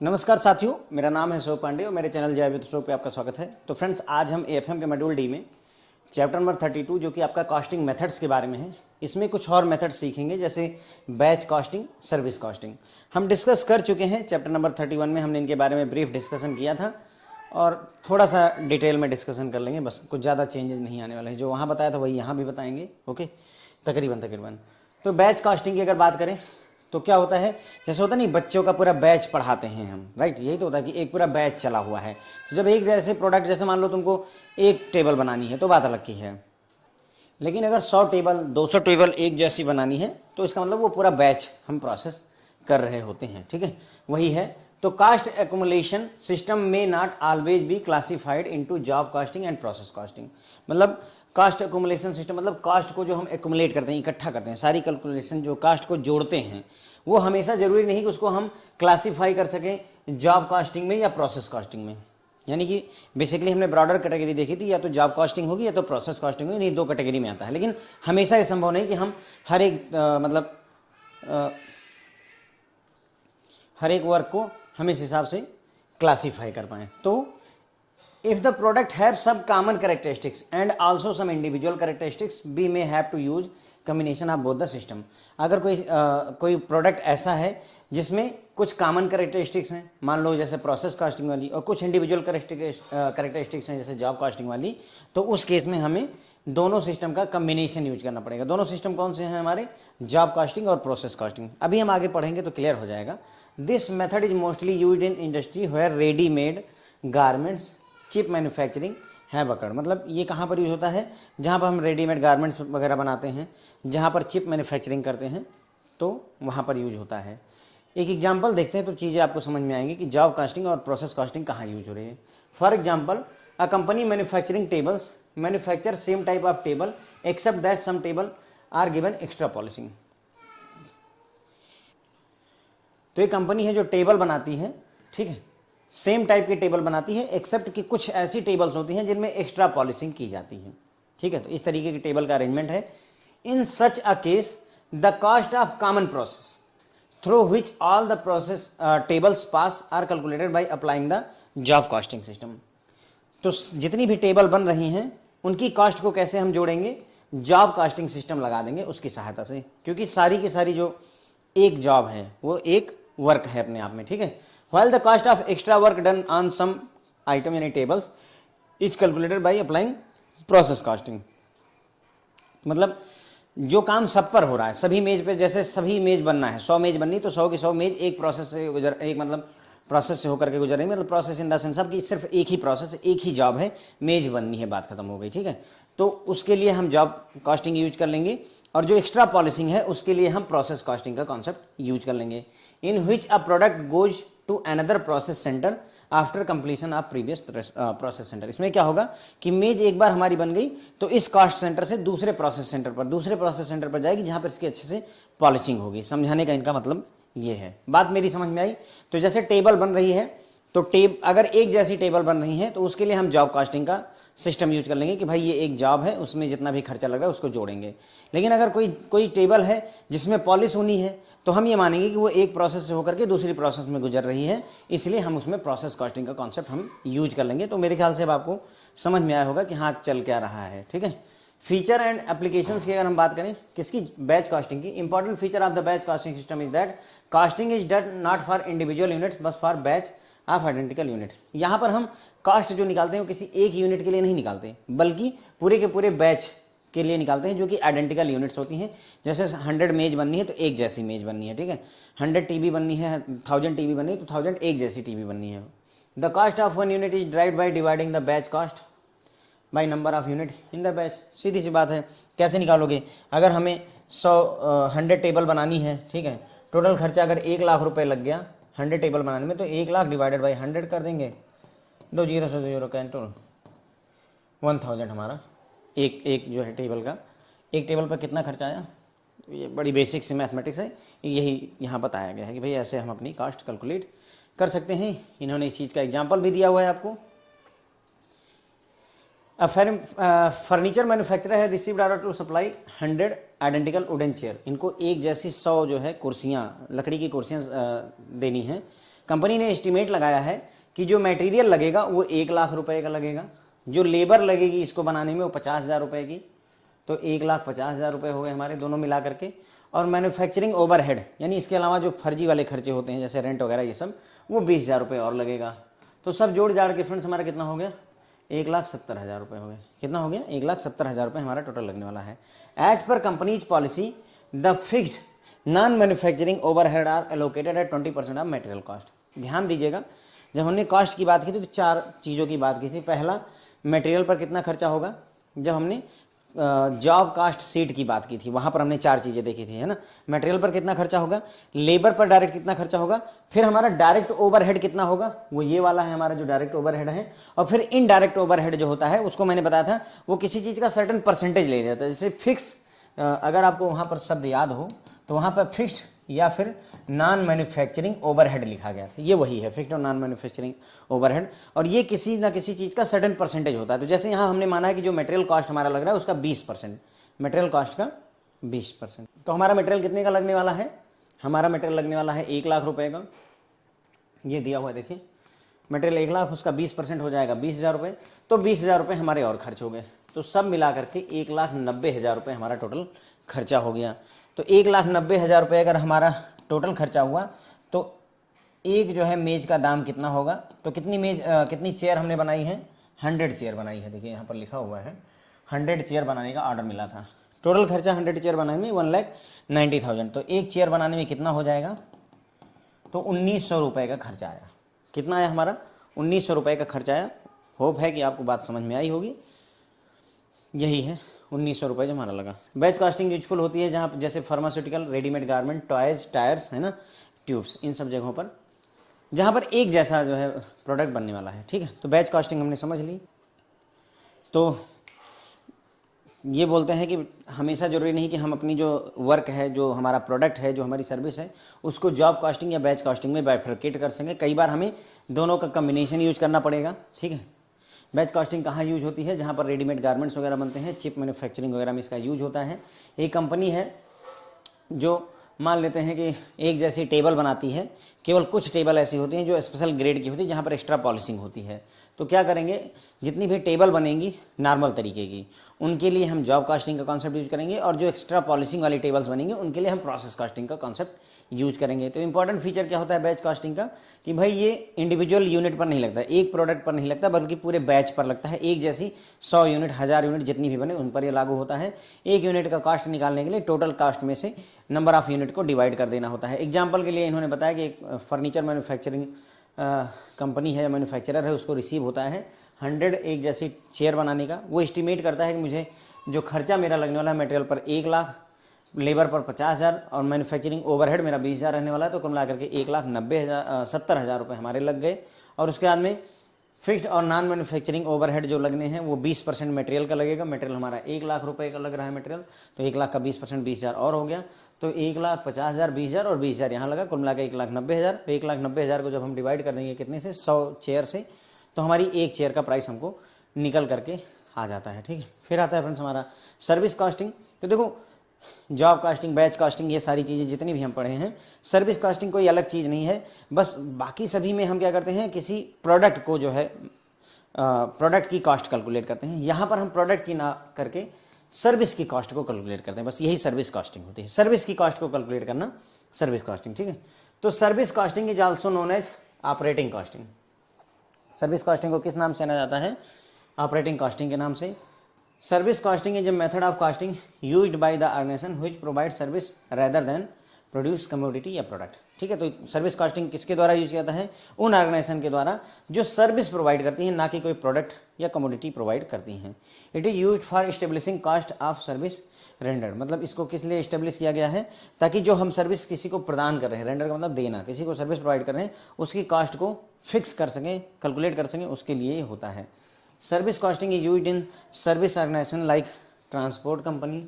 नमस्कार साथियों, मेरा नाम है शोभ पांडे और मेरे चैनल जय विद शोभ पे आपका स्वागत है। तो फ्रेंड्स, आज हम एएफएम के मॉड्यूल डी में चैप्टर नंबर 32 जो कि आपका कॉस्टिंग मेथड्स के बारे में है, इसमें कुछ और मेथड्स सीखेंगे जैसे बैच कॉस्टिंग, सर्विस कॉस्टिंग। हम डिस्कस कर चुके हैं चैप्टर नंबर 31 में, हमने इनके बारे में ब्रीफ डिस्कशन किया था और थोड़ा सा डिटेल में डिस्कशन कर लेंगे, बस कुछ ज़्यादा चेंजेस नहीं आने वाले हैं। जो वहाँ बताया था वही यहाँ भी बताएंगे, ओके, तकरीबन। तो बैच कॉस्टिंग की अगर बात करें तो क्या होता है, जैसे होता नहीं बच्चों का पूरा बैच पढ़ाते हैं हम, राइट, यही तो होता है कि एक पूरा बैच चला हुआ है। तो जब एक जैसे प्रोडक्ट, जैसे मान लो तुमको एक टेबल बनानी है तो बात अलग की है, लेकिन अगर 100 टेबल 200 टेबल एक जैसी बनानी है तो इसका मतलब वो पूरा बैच हम प्रोसेस कर रहे होते हैं, ठीक है, वही है। तो कास्ट एक्युमुलेशन सिस्टम में not always be classified into job costing and process costing. मतलब कास्ट एक्युमुलेशन सिस्टम मतलब कास्ट को जो हम एक्युमुलेट करते हैं, इकट्ठा करते हैं, सारी कैलकुलेशन जो कास्ट को जोड़ते हैं, वो हमेशा जरूरी नहीं कि उसको हम क्लासीफाई कर सकें जॉब कॉस्टिंग में या प्रोसेस कॉस्टिंग में। यानी कि बेसिकली हमने ब्रॉडर कैटेगरी देखी थी, या तो जॉब कॉस्टिंग होगी या तो प्रोसेस कॉस्टिंग होगी, नहीं दो कैटेगरी में आता है। लेकिन हमेशा ये संभव नहीं कि हम हर एक हर एक वर्क को हम इस हिसाब से क्लासीफाई कर पाएँ। तो if the product have some common characteristics and also some individual characteristics, we may have to use combination of both the system। अगर कोई प्रोडक्ट ऐसा है जिसमें कुछ कॉमन कैरेक्टरिस्टिक्स हैं, मान लो जैसे प्रोसेस कास्टिंग वाली, और कुछ इंडिविजुअल कैरेक्टरिस्टिक्स हैं जैसे जॉब कास्टिंग वाली, तो उस केस में हमें दोनों सिस्टम का कम्बिनेशन यूज करना पड़ेगा। दोनों सिस्टम कौन से हैं हमारे, जॉब कास्टिंग और प्रोसेस कास्टिंग। अभी हम आगे पढ़ेंगे तो क्लियर हो जाएगा। This method is mostly use in industry where readymade garments chip manufacturing है वकड़। मतलब ये कहाँ पर यूज होता है, जहाँ पर हम रेडीमेड गारमेंट्स वगैरह बनाते हैं, जहाँ पर चिप मैन्युफैक्चरिंग करते हैं, तो वहाँ पर यूज होता है। एक एग्जांपल देखते हैं तो चीज़ें आपको समझ में आएंगी कि जॉब कास्टिंग और प्रोसेस कास्टिंग कहाँ यूज हो रही है। For example, a company manufacturing tables manufacture same type of table except that some table are given extra polishing. तो एक कंपनी है जो टेबल बनाती है, ठीक है, सेम टाइप की टेबल बनाती है, एक्सेप्ट कि कुछ ऐसी टेबल्स होती हैं जिनमें एक्स्ट्रा पॉलिशिंग की जाती है, ठीक है। तो इस तरीके की टेबल का अरेंजमेंट है। In such a case the cost of common process through which all the process tables pass are calculated by applying the job costing system. तो जितनी भी टेबल बन रही हैं उनकी कॉस्ट को कैसे हम जोड़ेंगे, जॉब कॉस्टिंग सिस्टम लगा देंगे उसकी सहायता से, क्योंकि सारी की सारी जो एक जॉब है वो एक वर्क है अपने आप में, ठीक है। While the cost of extra work done on some item in tables is calculated by applying process costing। मतलब जो काम सब पर हो रहा है, सभी मेज पे, जैसे सभी मेज बनना है, 100 मेज बननी तो 100 की 100 मेज एक प्रोसेस से गुजर, एक मतलब प्रोसेस से होकर के गुजर रही है। मतलब प्रोसेस इन द सेंस की सिर्फ एक ही प्रोसेस, एक ही जॉब है, मेज बननी है, बात खत्म हो गई, ठीक है। तो उसके लिए हम जॉब कॉस्टिंग यूज कर लेंगे, और जो एक्स्ट्रा पॉलिशिंग है उसके लिए हम प्रोसेस कॉस्टिंग का कॉन्सेप्ट यूज कर लेंगे। In which a product goes to another process centre after completion of previous process centre. इसमें क्या होगा कि मेज एक बार हमारी बन गई तो इस कॉस्ट सेंटर से दूसरे प्रोसेस सेंटर पर जाएगी, जहां पर इसकी अच्छे से पॉलिशिंग होगी। समझाने का इनका मतलब ये है। बात मेरी समझ में आई? तो जैसे टेबल बन रही है, तो अगर एक जैसी टेबल बन रही है तो उसके लिए हम जॉब कास्टिंग का सिस्टम यूज कर लेंगे कि भाई ये एक जॉब है, उसमें जितना भी खर्चा लग रहा है उसको जोड़ेंगे। लेकिन अगर कोई टेबल है जिसमें पॉलिश होनी है तो हम ये मानेंगे कि वो एक प्रोसेस से होकर के दूसरी प्रोसेस में गुजर रही है, इसलिए हम उसमें प्रोसेस कॉस्टिंग का कॉन्सेप्ट हम यूज कर लेंगे। तो मेरे ख्याल से अब आपको समझ में आया होगा कि हाँ चल क्या रहा है, ठीक है। फीचर एंड एप्लीकेशंस की अगर हम बात करें किसकी, बैच कास्टिंग की, important feature of the batch casting system is that casting is done not for individual units but for batch of identical unit. यहाँ पर हम कास्ट जो निकालते हैं वो किसी एक यूनिट के लिए नहीं निकालते, बल्कि पूरे के पूरे बैच के लिए निकालते हैं, जो कि आइडेंटिकल यूनिट्स होती हैं। जैसे 100 मेज बननी है तो एक जैसी मेज बननी है, ठीक है। 100 टीवी बननी है, 1000 टीवी बननी है तो 1000 एक जैसी टीवी बननी है। The cost of one unit is derived by dividing the batch cost by number of unit in the batch. सीधी सी बात है, कैसे निकालोगे? अगर हमें 100 टेबल बनानी है, ठीक है, टोटल खर्चा अगर 1 लाख रुपए लग गया 100 टेबल बनाने में, तो 1 लाख डिवाइडेड बाई 100 कर देंगे, 2 जीरो से 0 कैंटल 1000 हमारा एक जो है टेबल का, एक टेबल पर कितना खर्चा आया। तो ये बड़ी बेसिक सी मैथमेटिक्स है, यही यहाँ बताया गया है कि भाई ऐसे हम अपनी कास्ट कैलकुलेट कर सकते हैं। इन्होंने इस चीज़ का एग्जाम्पल भी दिया हुआ है आपको। फर्नीचर मैन्युफैक्चरर है received order to supply 100 identical wooden chair. इनको एक जैसी 100 जो है कुर्सियाँ, लकड़ी की कुर्सियाँ देनी हैं कंपनी ने एस्टिमेट लगाया है कि जो मटेरियल लगेगा वो 1 लाख रुपए का लगेगा, जो लेबर लगेगी इसको बनाने में वो 50,000 रुपए की, तो 1,50,000 रुपये हो गए हमारे दोनों मिला करके। और मैन्युफैक्चरिंग ओवरहेड यानी इसके अलावा जो फर्जी वाले खर्चे होते हैं जैसे रेंट वगैरह ये सब, वो 20,000 रुपये और लगेगा। तो सब जोड़ जाड़ के फ्रेंड्स हमारा कितना हो गया, 1,70,000 रुपये हो गए। कितना हो गया, 1,70,000 रुपये हमारा टोटल लगने वाला है। As per company's policy the fixed non manufacturing overhead are allocated at 20% of material cost. ध्यान दीजिएगा, जब हमने कॉस्ट की बात की थी तो 4 चीज़ों की बात की थी। पहला, मटेरियल पर कितना खर्चा होगा। जब हमने जॉब कास्ट सीट की बात की थी वहाँ पर हमने 4 चीज़ें देखी थी, है ना। मटेरियल पर कितना खर्चा होगा, लेबर पर डायरेक्ट कितना खर्चा होगा, फिर हमारा डायरेक्ट ओवरहेड कितना होगा, वो ये वाला है हमारा जो डायरेक्ट ओवरहेड है, और फिर इनडायरेक्ट ओवरहेड जो होता है उसको मैंने बताया था वो किसी चीज़ का सर्टेन परसेंटेज ले जाता है। जैसे फिक्स, अगर आपको वहाँ पर शब्द याद हो तो वहाँ पर फिक्स्ड या फिर नॉन मैन्युफैक्चरिंग ओवरहेड लिखा गया था, ये वही है फिक्स्ड और नॉन मैन्युफैक्चरिंग ओवरहेड, और ये किसी ना किसी चीज़ का सर्टेन परसेंटेज होता है। तो जैसे यहाँ हमने माना है कि जो मटेरियल कॉस्ट हमारा लग रहा है उसका 20%, मटेरियल कॉस्ट का 20%, तो हमारा मटेरियल कितने का लगने वाला है, हमारा मटेरियल लगने वाला है 1,00,000 रुपये का। ये दिया हुआ है देखिए, मटेरियल 1,00,000, उसका 20% हो जाएगा 20,000 रुपये, तो 20,000 रुपये हमारे और खर्च हो गए। तो सब मिला करके 1,90,000 रुपये हमारा टोटल खर्चा हो गया। तो 1,90,000 रुपये अगर हमारा टोटल खर्चा हुआ तो एक जो है मेज का दाम कितना होगा, तो कितनी चेयर हमने बनाई है, 100 चेयर बनाई है। देखिए यहाँ पर लिखा हुआ है 100 चेयर बनाने का ऑर्डर मिला था। टोटल खर्चा 100 चेयर बनाने में 1,90,000। तो एक चेयर बनाने में कितना हो जाएगा, तो 1,900 रुपये का खर्चा आया। कितना आया हमारा, 1,900 रुपये का खर्चा आया। होप है कि आपको बात समझ में आई होगी। यही है 1,900 रुपये जो हमारा लगा। बैच कास्टिंग यूजफुल होती है जहाँ जैसे pharmaceutical, readymade garment, toys, tyres, है ना, ट्यूब्स, इन सब जगहों पर जहाँ पर एक जैसा जो है प्रोडक्ट बनने वाला है। ठीक है, तो बैच कास्टिंग हमने समझ ली। तो ये बोलते हैं कि हमेशा ज़रूरी नहीं कि हम अपनी जो वर्क है, जो हमारा प्रोडक्ट है, जो हमारी सर्विस है, उसको जॉब कास्टिंग या बैच कास्टिंग में बाइफरकेट कर सकें। कई बार हमें दोनों का कम्बिनेशन यूज करना पड़ेगा। ठीक है, बैच कास्टिंग कहाँ यूज होती है, जहाँ पर रेडीमेड गारमेंट्स वगैरह बनते हैं, चिप मैन्युफैक्चरिंग वगैरह में इसका यूज होता है। एक कंपनी है जो मान लेते हैं कि एक जैसी टेबल बनाती है, केवल कुछ टेबल ऐसी होती हैं जो स्पेशल ग्रेड की होती है, जहाँ पर एक्स्ट्रा पॉलिशिंग होती है। तो क्या करेंगे, जितनी भी टेबल बनेंगी नॉर्मल तरीके की, उनके लिए हम जॉब कास्टिंग का कॉन्सेप्ट यूज करेंगे, और जो एक्स्ट्रा पॉलिशिंग वाली टेबल्स बनेंगे उनके लिए हम प्रोसेस कास्टिंग का कॉन्सेप्ट यूज करेंगे। तो इंपॉर्टेंट फीचर क्या होता है बैच कास्टिंग का, कि भाई ये इंडिविजुअल यूनिट पर नहीं लगता, एक प्रोडक्ट पर नहीं लगता, बल्कि पूरे बैच पर लगता है। एक जैसी 100 यूनिट, 1000 यूनिट जितनी भी बने उन पर यह लागू होता है। एक यूनिट का कॉस्ट निकालने के लिए टोटल कॉस्ट में से नंबर ऑफ यूनिट को डिवाइड कर देना होता है। एग्जाम्पल के लिए इन्होंने बताया कि एक फर्नीचर मैन्युफैक्चरिंग कंपनी है, मैन्युफैक्चरर है, उसको रिसीव होता है 100 एक जैसी चेयर बनाने का। वो एस्टिमेट करता है कि मुझे जो खर्चा मेरा लगने वाला है मटेरियल पर 1,00,000, लेबर पर 50,000 और मैन्युफैक्चरिंग ओवरहेड मेरा 20,000 रहने वाला है। तो कुल मिला करके 1,70,000 रुपये हमारे लग गए। और उसके बाद में फिक्स्ड और नॉन मैन्युफैक्चरिंग ओवरहेड जो लगने हैं वो 20% मटेरियल का लगेगा। मटेरियल हमारा 1,00,000 रुपये का लग रहा है मटेरियल, तो 1,00,000 का 20% 20,000 और हो गया। तो 1,50,000, 20,000 और 20,000 यहाँ लगा, कुल मिला के 1,90,000। 1,90,000 को जब हम डिवाइड कर देंगे कितने से, 100 चेयर से, तो हमारी एक चेयर का प्राइस हमको निकल करके आ जाता है। ठीक है, फिर आता है फ्रेंड्स हमारा सर्विस कॉस्टिंग। तो देखो, जॉब कास्टिंग, बैच कास्टिंग, ये सारी चीज़ें जितनी भी हम पढ़े हैं, सर्विस कास्टिंग कोई अलग चीज़ नहीं है। बस बाकी सभी में हम क्या करते हैं, किसी प्रोडक्ट को जो है प्रोडक्ट की कॉस्ट कैलकुलेट करते हैं। यहाँ पर हम प्रोडक्ट की ना करके सर्विस की कॉस्ट को कैलकुलेट करते हैं। बस यही सर्विस कॉस्टिंग होती है, सर्विस की कॉस्ट को कैलकुलेट करना सर्विस कॉस्टिंग। ठीक है, तो service costing is also known as operating costing. Service costing को किस नाम से जाना जाता है, ऑपरेटिंग कॉस्टिंग के नाम से। Service costing is a method of costing used by the organization which provide service rather than produce commodity या प्रोडक्ट। ठीक है, तो सर्विस कॉस्टिंग किसके द्वारा यूज किया जाता है, उन ऑर्गेनाइजेशन के द्वारा जो सर्विस प्रोवाइड करती हैं, ना कि कोई प्रोडक्ट या कमोडिटी प्रोवाइड करती हैं। It is used for establishing cost of service rendered. मतलब इसको किस लिए एस्टेब्लिश किया गया है, ताकि जो हम सर्विस किसी को प्रदान कर रहे हैं, रेंडर का मतलब देना, किसी को सर्विस प्रोवाइड कर रहे हैं, उसकी कॉस्ट को फिक्स कर सकें, कैलकुलेट कर सकें, उसके लिए होता है। Service costing is used in service organization like transport company,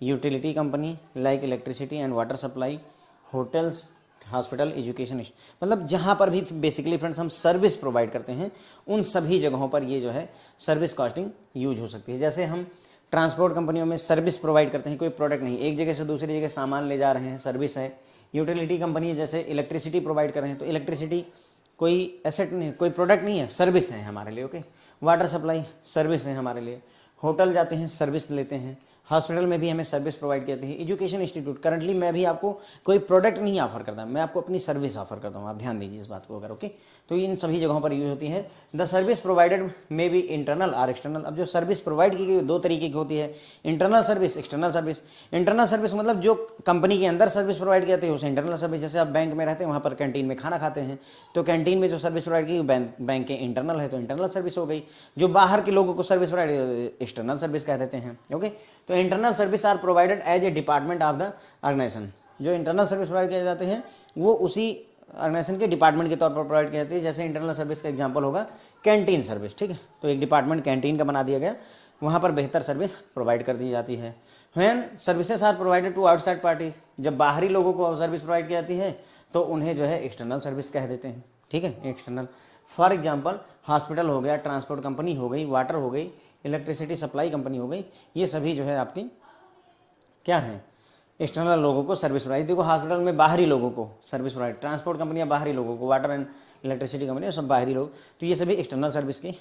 utility company like electricity and water supply, hotels, hospital, education. मतलब जहाँ पर भी बेसिकली फ्रेंड्स हम सर्विस प्रोवाइड करते हैं, उन सभी जगहों पर ये जो है सर्विस कॉस्टिंग यूज हो सकती है। जैसे हम ट्रांसपोर्ट कंपनियों में सर्विस प्रोवाइड करते हैं, कोई प्रोडक्ट नहीं, एक जगह से दूसरी जगह सामान ले जा रहे हैं, सर्विस है। यूटिलिटी कंपनी है, जैसे इलेक्ट्रिसिटी प्रोवाइड कर रहे हैं, तो इलेक्ट्रिसिटी कोई एसेट नहीं, कोई प्रोडक्ट नहीं है, सर्विस है हमारे लिए। ओके, वाटर सप्लाई सर्विस है हमारे लिए। होटल जाते हैं, सर्विस लेते हैं। हॉस्पिटल में भी हमें सर्विस प्रोवाइड करती है। एजुकेशन इंस्टीट्यूट, करंटली मैं भी आपको कोई प्रोडक्ट नहीं ऑफर करता, मैं आपको अपनी सर्विस ऑफर करता हूँ, आप ध्यान दीजिए इस बात को अगर। ओके, तो इन सभी जगहों पर यूज होती है। द सर्विस प्रोवाइडेड में बी इंटरनल और एक्सटर्नल। अब जो सर्विस प्रोवाइड की गई दो तरीके की होती है, internal service, external service. Internal service मतलब जो कंपनी के अंदर सर्विस प्रोवाइड करते हैं उसे इंटरनल सर्विस। जैसे आप बैंक में रहते हैं, वहाँ पर कैंटीन में खाना खाते हैं, तो कैंटीन में जो सर्विस प्रोवाइड की बैंक के इंटरनल है तो इंटरनल सर्विस हो गई। जो बाहर के लोगों को सर्विस प्रोवाइड एक्सटर्नल सर्विस कह देते हैं। ओके, तो internal service are provided as a department of the organization. जो इंटरनल सर्विस प्रोवाइड किए जाते हैं वो उसी ऑर्गेनाइजेशन के डिपार्टमेंट के तौर पर प्रोवाइड की जाती है। जैसे इंटरनल सर्विस का एग्जांपल होगा कैंटीन सर्विस, ठीक है, तो एक डिपार्टमेंट कैंटीन का बना दिया गया, वहाँ पर बेहतर सर्विस प्रोवाइड कर दी जाती है। When services are provided to outside parties, जब बाहरी लोगों को सर्विस प्रोवाइड की जाती है तो उन्हें जो है एक्सटर्नल सर्विस कह देते हैं, ठीक है, एक्सटर्नल। फॉर एग्जाम्पल हॉस्पिटल हो गया, ट्रांसपोर्ट कंपनी हो गई, वाटर हो गई, इलेक्ट्रिसिटी सप्लाई कंपनी हो गई, ये सभी जो है आपकी क्या है, एक्सटर्नल लोगों को सर्विस प्रोवाइड। देखो हॉस्पिटल में बाहरी लोगों को सर्विस प्रोवाइड, ट्रांसपोर्ट कंपनियां बाहरी लोगों को, वाटर एंड इलेक्ट्रिसिटी कंपनी सब बाहरी लोग, तो ये सभी एक्सटर्नल सर्विस के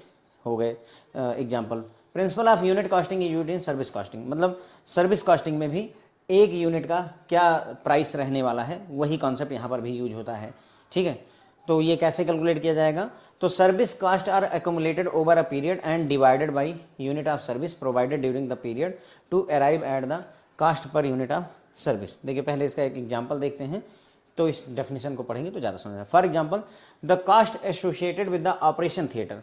हो गए example. Principle of unit costing is used in service costing, मतलब सर्विस कॉस्टिंग में भी एक यूनिट का क्या प्राइस रहने वाला है वही कॉन्सेप्ट यहाँ पर भी यूज होता है, ठीक है। तो ये कैसे कैलकुलेट किया जाएगा, तो service cost are accumulated over a period and divided by unit of service provided during the period to arrive at the cost per unit of service. देखिए पहले इसका एक एग्जांपल देखते हैं, तो इस डेफिनेशन को पढ़ेंगे तो ज़्यादा समझ आएगा। For example the cost associated with the operation theatre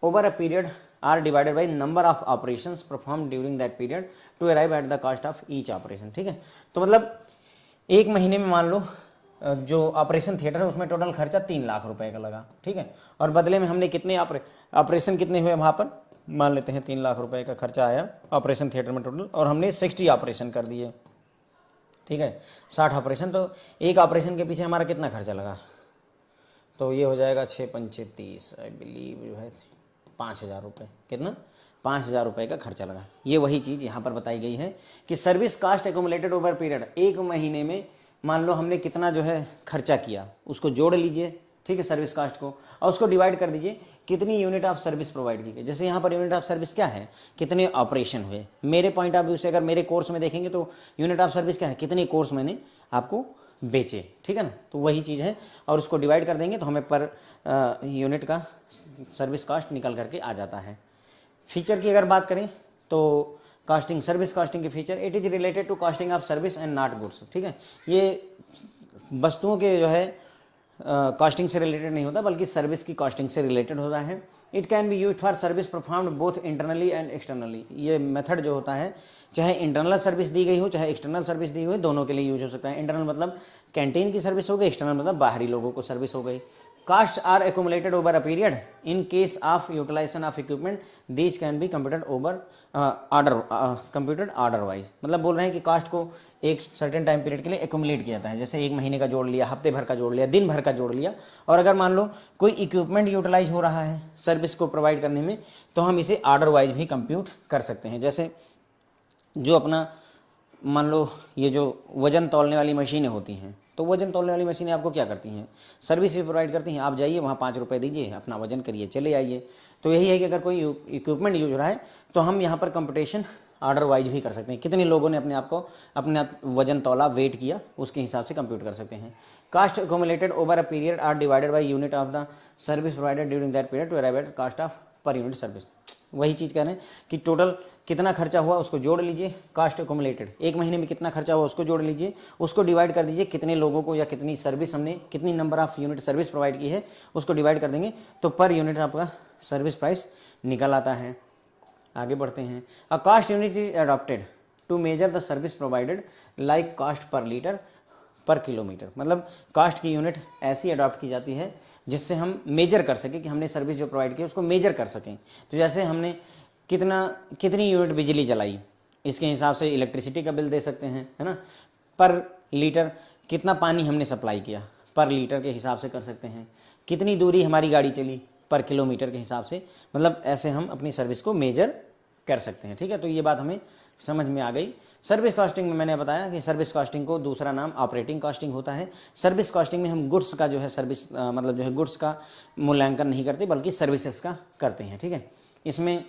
over a period are divided by number of operations perform during that period to arrive at the cost of each operation, ठीक है। तो मतलब एक महीने में मान लो जो ऑपरेशन थिएटर है उसमें टोटल खर्चा 3 लाख रुपए का लगा, ठीक है, और बदले में हमने कितने ऑपरेशन कितने हुए वहाँ पर, मान लेते हैं 3 लाख रुपए का खर्चा आया ऑपरेशन थिएटर में टोटल, और हमने 60 ऑपरेशन कर दिए, ठीक है, 60 ऑपरेशन। तो एक ऑपरेशन के पीछे हमारा कितना खर्चा लगा, तो ये हो जाएगा 6 पंचे 30, आई बिलीव जो है 5,000 रुपये, कितना 5,000 रुपये का खर्चा लगा। ये वही चीज़ यहाँ पर बताई गई है कि service cost accumulated over period, एक महीने में मान लो हमने कितना जो है खर्चा किया उसको जोड़ लीजिए, ठीक है, सर्विस कास्ट को, और उसको डिवाइड कर दीजिए कितनी यूनिट ऑफ सर्विस प्रोवाइड की गई। जैसे यहाँ पर यूनिट ऑफ सर्विस क्या है, कितने ऑपरेशन हुए। मेरे पॉइंट ऑफ व्यू से अगर मेरे कोर्स में देखेंगे तो यूनिट ऑफ सर्विस क्या है, कितने कोर्स मैंने आपको बेचे, ठीक है ना, तो वही चीज़ है, और उसको डिवाइड कर देंगे तो हमें पर यूनिट का सर्विस कास्ट निकल करके आ जाता है। फीचर की अगर बात करें तो कास्टिंग, सर्विस कास्टिंग के feature, it is related to costing of service and not goods, ठीक है, ये वस्तुओं के जो है कास्टिंग से रिलेटेड नहीं होता बल्कि सर्विस की कास्टिंग से रिलेटेड होता है। It can be use for service performed both internally and externally, ये मेथड जो होता है चाहे इंटरनल सर्विस दी गई हो चाहे एक्सटर्नल सर्विस दी हुई, दोनों के लिए यूज हो सकता है। इंटरनल मतलब कैंटीन की सर्विस हो गई, एक्सटर्नल मतलब बाहरी लोगों को सर्विस हो गई। Cost are accumulated over a period in case of utilization of equipment these can be computed over computed order wise, मतलब बोल रहे हैं कि कास्ट को एक सर्टेन टाइम पीरियड के लिए एक्यूमुलेट किया जाता है, जैसे एक महीने का जोड़ लिया, हफ्ते भर का जोड़ लिया, दिन भर का जोड़ लिया, और अगर मान लो कोई इक्विपमेंट यूटिलाइज हो रहा है सर्विस को प्रोवाइड करने में तो हम इसे ऑर्डर वाइज भी कंप्यूट कर सकते हैं। जैसे जो अपना मान लो ये जो वजन तौलने वाली मशीनें होती हैं, तो वजन तौलने वाली मशीनें आपको क्या करती हैं, सर्विस भी प्रोवाइड करती हैं। आप जाइए वहाँ 5 रुपये दीजिए, अपना वजन करिए, चले आइए। तो यही है कि अगर कोई इक्विपमेंट यूज हो रहा है तो हम यहाँ पर कंपटीशन ऑर्डर वाइज भी कर सकते हैं, कितने लोगों ने अपने आप को अपना वजन तौला, वेट किया, उसके हिसाब से कंप्यूट कर सकते हैं। Cost accumulated over a period are divided by unit of the service provided during that period to arrive at cost of per unit service. वही चीज़ कह रहे हैं कि टोटल कितना खर्चा हुआ उसको जोड़ लीजिए, कास्ट एक्यूमुलेटेड, एक महीने में कितना खर्चा हुआ उसको जोड़ लीजिए, उसको डिवाइड कर दीजिए कितने लोगों को या कितनी सर्विस हमने, कितनी number of unit service provide की है उसको डिवाइड कर देंगे तो पर यूनिट आपका सर्विस प्राइस निकल आता है। आगे बढ़ते हैं। A cost unit is adopted to measure the service provided like cost per litre per kilometre, मतलब कास्ट की यूनिट ऐसी अडॉप्ट की जाती है जिससे हम मेजर कर सकें कि हमने सर्विस जो प्रोवाइड की उसको मेजर कर सकें। तो जैसे हमने कितनी यूनिट बिजली जलाई, इसके हिसाब से इलेक्ट्रिसिटी का बिल दे सकते हैं, है ना। पर लीटर कितना पानी हमने सप्लाई किया, पर लीटर के हिसाब से कर सकते हैं। कितनी दूरी हमारी गाड़ी चली, पर किलोमीटर के हिसाब से, मतलब ऐसे हम अपनी सर्विस को मेजर कर सकते हैं। ठीक है, तो ये बात हमें समझ में आ गई। सर्विस कॉस्टिंग में मैंने बताया कि सर्विस कॉस्टिंग को दूसरा नाम ऑपरेटिंग कॉस्टिंग होता है। सर्विस कॉस्टिंग में हम गुड्स का जो है सर्विस मतलब जो है गुड्स का मूल्यांकन नहीं करते बल्कि सर्विसेज का करते हैं। ठीक है, इसमें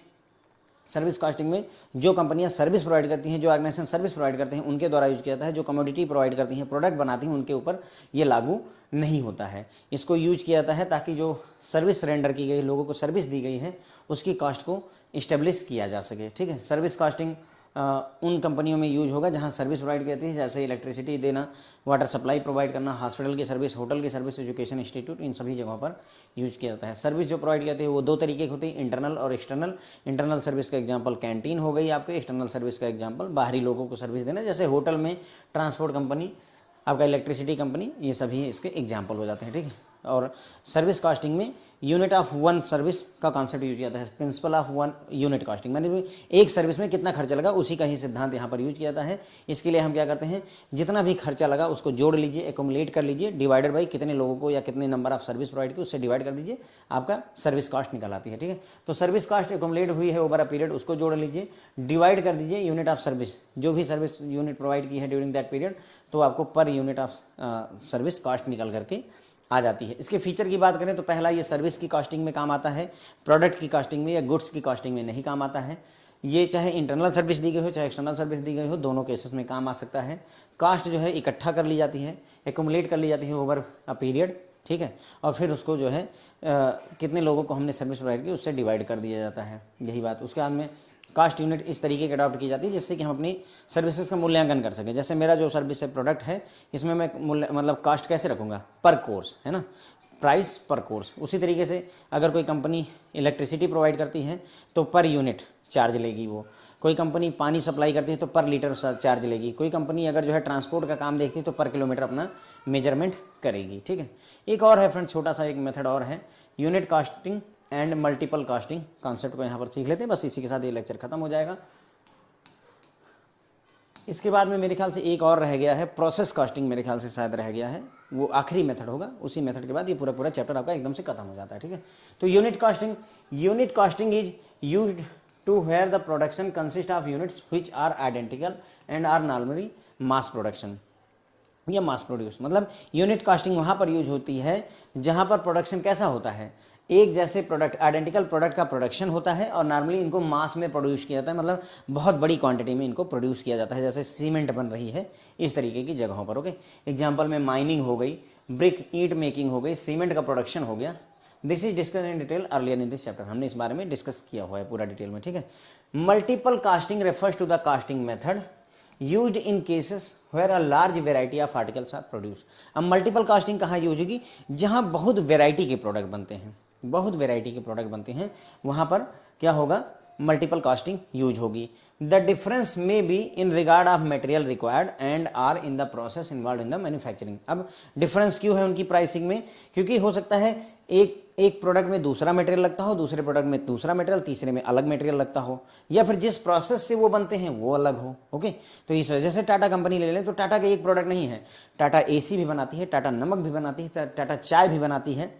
सर्विस कॉस्टिंग में जो कंपनियां सर्विस प्रोवाइड करती हैं, जो ऑर्गेनाइजेशन सर्विस प्रोवाइड करते हैं उनके द्वारा यूज किया जाता है। जो कमोडिटी प्रोवाइड करती हैं, प्रोडक्ट बनाती हैं, उनके ऊपर ये लागू नहीं होता है। इसको यूज किया जाता है ताकि जो सर्विस रेंडर की गई, लोगों को सर्विस दी गई है, उसकी कॉस्ट को इस्टेब्लिश किया जा सके। ठीक है, सर्विस कॉस्टिंग उन कंपनियों में यूज होगा जहां सर्विस प्रोवाइड करती है, जैसे इलेक्ट्रिसिटी देना, वाटर सप्लाई प्रोवाइड करना, हॉस्पिटल की सर्विस, होटल की सर्विस, एजुकेशन इंस्टीट्यूट, इन सभी जगहों पर यूज किया जाता है। सर्विस जो प्रोवाइड करती है वो दो तरीके की होती है, इंटरनल और एक्सटर्नल। इंटरनल सर्विस का एग्जांपल कैंटीन हो गई आपके, एक्सटर्नल सर्विस का एग्जांपल बाहरी लोगों को सर्विस देना, जैसे होटल में, ट्रांसपोर्ट कंपनी, आपका इलेक्ट्रिसिटी कंपनी, ये सभी इसके एग्जाम्पल हो जाते हैं। ठीक है, और सर्विस कॉस्टिंग में यूनिट ऑफ वन सर्विस का कॉन्सेप्ट यूज किया जाता है। Principle of one unit costing, मैंने एक सर्विस में कितना खर्चा लगा उसी का ही सिद्धांत यहाँ पर यूज किया जाता है। इसके लिए हम क्या करते हैं, जितना भी खर्चा लगा उसको जोड़ लीजिए, एकोमुलेट कर लीजिए, डिवाइडेड बाई कितने लोगों को या कितने नंबर ऑफ सर्विस प्रोवाइड की, उससे डिवाइड कर दीजिए, आपका सर्विस कॉस्ट निकल आती है। ठीक है, तो सर्विस कॉस्ट एकोमुलेट हुई है ओवर अ पीरियड, उसको जोड़ लीजिए, डिवाइड कर दीजिए यूनिट ऑफ सर्विस, जो भी सर्विस यूनिट प्रोवाइड की है ड्यूरिंग दैट पीरियड, तो आपको पर यूनिट ऑफ सर्विस कॉस्ट निकल करके आ जाती है। इसके फीचर की बात करें तो पहला, ये सर्विस की कॉस्टिंग में काम आता है, प्रोडक्ट की कॉस्टिंग में या गुड्स की कॉस्टिंग में नहीं काम आता है। ये चाहे इंटरनल सर्विस दी गई हो चाहे एक्सटर्नल सर्विस दी गई हो, दोनों केसेस में काम आ सकता है। कॉस्ट जो है इकट्ठा कर ली जाती है, एकोमुलेट कर ली जाती है ओवर अ पीरियड। ठीक है, और फिर उसको जो है कितने लोगों को हमने सर्विस प्रोवाइड की उससे डिवाइड कर दिया जाता है, यही बात। उसके बाद में कास्ट यूनिट इस तरीके की अडॉप्ट की जाती है जिससे कि हम अपनी सर्विसेज का मूल्यांकन कर सकें। जैसे मेरा जो सर्विस है, प्रोडक्ट है, इसमें मैं मतलब कास्ट कैसे रखूँगा, पर कोर्स, है ना, प्राइस पर कोर्स। उसी तरीके से अगर कोई कंपनी इलेक्ट्रिसिटी प्रोवाइड करती है तो पर यूनिट चार्ज लेगी वो, कोई कंपनी पानी सप्लाई करती है तो पर लीटर चार्ज लेगी, कोई कंपनी अगर जो है ट्रांसपोर्ट का काम देखती है तो पर किलोमीटर अपना मेजरमेंट करेगी। ठीक है, एक और है फ्रेंड, छोटा सा एक मेथड और है, unit casting and multiple casting. Concept को यहाँ पर सीख लेते हैं, बस इसी के साथ ये लेक्चर खत्म हो जाएगा। इसके बाद में मेरे ख्याल से एक और रह गया है, प्रोसेस कास्टिंग, मेरे ख्याल से शायद रह गया है, वो आखिरी मेथड होगा। उसी मेथड के बाद ये पूरा पूरा चैप्टर आपका एकदम से खत्म हो जाता है। ठीक है, तो unit casting is used to where the production consist of units which are identical and are normally mass production या मास प्रोड्यूस। मतलब यूनिट कास्टिंग वहाँ पर यूज होती है जहाँ पर प्रोडक्शन कैसा होता है, एक जैसे प्रोडक्ट, आइडेंटिकल प्रोडक्ट का प्रोडक्शन होता है और नॉर्मली इनको मास में प्रोड्यूस किया जाता है, मतलब बहुत बड़ी क्वांटिटी में इनको प्रोड्यूस किया जाता है, जैसे सीमेंट बन रही है इस तरीके की जगहों पर। ओके, एग्जांपल में माइनिंग हो गई, ब्रिक ईंट मेकिंग हो गई, सीमेंट का प्रोडक्शन हो गया। This is discuss in detail earlier in this chapter, हमने इस बारे में डिस्कस किया हुआ है पूरा डिटेल में। ठीक है, multiple casting refers to the casting method used in cases where a large variety of articles are produce. अब मल्टीपल कास्टिंग कहाँ यूज होगी, जहाँ बहुत वेराइटी के प्रोडक्ट बनते हैं, बहुत वेराइटी के प्रोडक्ट बनते हैं, वहाँ पर क्या होगा, मल्टीपल कास्टिंग यूज होगी। द डिफरेंस में be in regard of material required and are in the process involve in the manufacturing. अब डिफरेंस क्यों है उनकी प्राइसिंग में, क्योंकि हो सकता है एक प्रोडक्ट में दूसरा मटेरियल लगता हो, दूसरे प्रोडक्ट में दूसरा मटेरियल, तीसरे में अलग मटेरियल लगता हो, या फिर जिस प्रोसेस से वो बनते हैं वो अलग हो। ओके, तो इस वजह से टाटा कंपनी ले लें तो टाटा का एक प्रोडक्ट नहीं है, टाटा एसी भी बनाती है, टाटा नमक भी बनाती है, टाटा चाय भी बनाती है,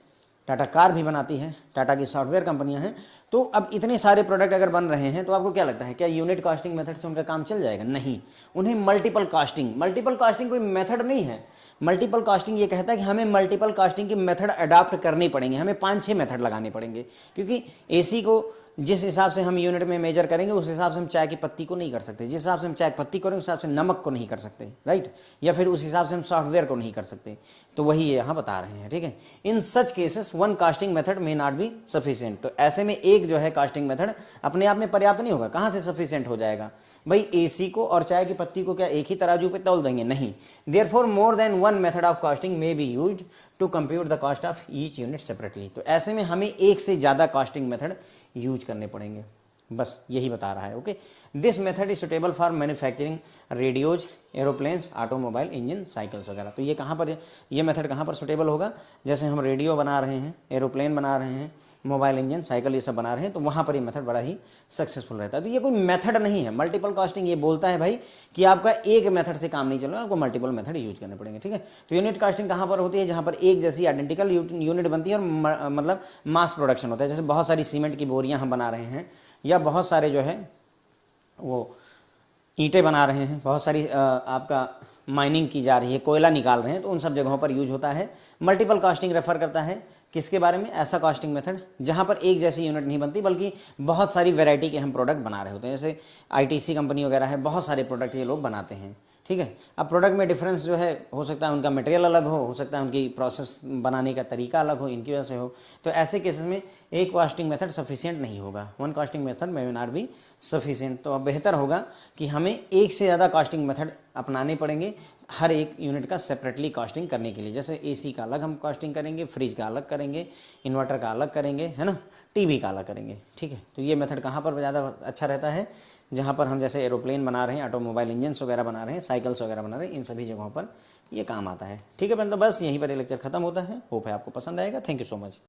टाटा कार भी बनाती है, टाटा की सॉफ्टवेयर कंपनियां हैं। तो अब इतने सारे प्रोडक्ट अगर बन रहे हैं तो आपको क्या लगता है, क्या यूनिट कास्टिंग मेथड से उनका काम चल जाएगा? नहीं, उन्हें मल्टीपल कास्टिंग कोई मेथड नहीं है। मल्टीपल कास्टिंग ये कहता है कि हमें मल्टीपल कास्टिंग की मेथड अडॉप्ट करनी पड़ेंगे, हमें 5-6 मेथड लगाने पड़ेंगे, क्योंकि एसी को जिस हिसाब से हम यूनिट में मेजर करेंगे उस हिसाब से हम चाय की पत्ती को नहीं कर सकते, जिस हिसाब से हम चाय की पत्ती करेंगे उस हिसाब से नमक को नहीं कर सकते, राइट, या फिर उस हिसाब से हम सॉफ्टवेयर को नहीं कर सकते। तो वही ये यहाँ बता रहे हैं। ठीक है, in such cases one costing method may not be sufficient. तो ऐसे में एक जो है कास्टिंग मेथड अपने आप में पर्याप्त नहीं होगा, कहाँ से सफिशिएंट हो जाएगा भाई? एसी को और चाय की पत्ती को क्या एक ही तराजू पे तौल देंगे? नहीं। Therefore more than one method of casting may be used to compute the cost of each unit separately. तो ऐसे में हमें एक से ज़्यादा कास्टिंग मेथड यूज करने पड़ेंगे, बस यही बता रहा है। Okay, this method is suitable for manufacturing radios, aeroplanes, automobile engine, cycles वगैरह। तो ये कहाँ पर, ये मेथड कहाँ पर सुटेबल होगा? जैसे हम रेडियो बना रहे हैं, एरोप्लेन बना रहे हैं, मोबाइल इंजन, साइकिल, ये सब बना रहे हैं, तो वहाँ पर ये मेथड बड़ा ही सक्सेसफुल रहता है। तो ये कोई मेथड नहीं है। मल्टीपल कास्टिंग ये बोलता है भाई कि आपका एक मेथड से काम नहीं चल रहा, आपको मल्टीपल मेथड यूज करने पड़ेंगे। ठीक है, तो यूनिट कास्टिंग कहाँ पर होती है? जहाँ पर एक जैसी आइडेंटिकल यूनिट बनती है और मतलब मास प्रोडक्शन होता है। जैसे बहुत सारी सीमेंट की बोरियाँ हम बना रहे हैं, या बहुत सारे जो है वो ईंटें बना रहे हैं, बहुत सारी आपका माइनिंग की जा रही है, कोयला निकाल रहे हैं, तो उन सब जगहों पर यूज होता है। मल्टीपल कास्टिंग रेफर करता है किसके बारे में, ऐसा कास्टिंग मेथड जहां पर एक जैसी यूनिट नहीं बनती बल्कि बहुत सारी वैरायटी के हम प्रोडक्ट बना रहे होते हैं। जैसे आईटीसी कंपनी वगैरह है, बहुत सारे प्रोडक्ट ये लोग बनाते हैं, ठीक है। अब प्रोडक्ट में डिफरेंस जो है, हो सकता है उनका मटेरियल अलग हो सकता है उनकी प्रोसेस बनाने का तरीका अलग हो, इनकी वजह से हो। तो ऐसे केसेस में एक कास्टिंग मेथड सफिशिएंट नहीं होगा, one costing method may not be sufficient. तो अब बेहतर होगा कि हमें एक से ज़्यादा कास्टिंग मेथड अपनाने पड़ेंगे हर एक यूनिट का सेपरेटली कास्टिंग करने के लिए। जैसे एसी का अलग हम कास्टिंग करेंगे, फ्रिज का अलग करेंगे, इन्वर्टर का अलग करेंगे, है ना, टीवी का अलग करेंगे, ठीक है। तो ये मेथड कहाँ पर ज़्यादा अच्छा रहता है, जहाँ पर हम जैसे एरोप्लेन बना रहे हैं, ऑटोमोबाइल इंजन्स वगैरह बना रहे हैं, साइकिल्स वगैरह बना रहे हैं, इन सभी जगहों पर ये काम आता है, ठीक है। तो बस यहीं पर ये लेक्चर खत्म होता है। होप है आपको पसंद आएगा। Thank you so much.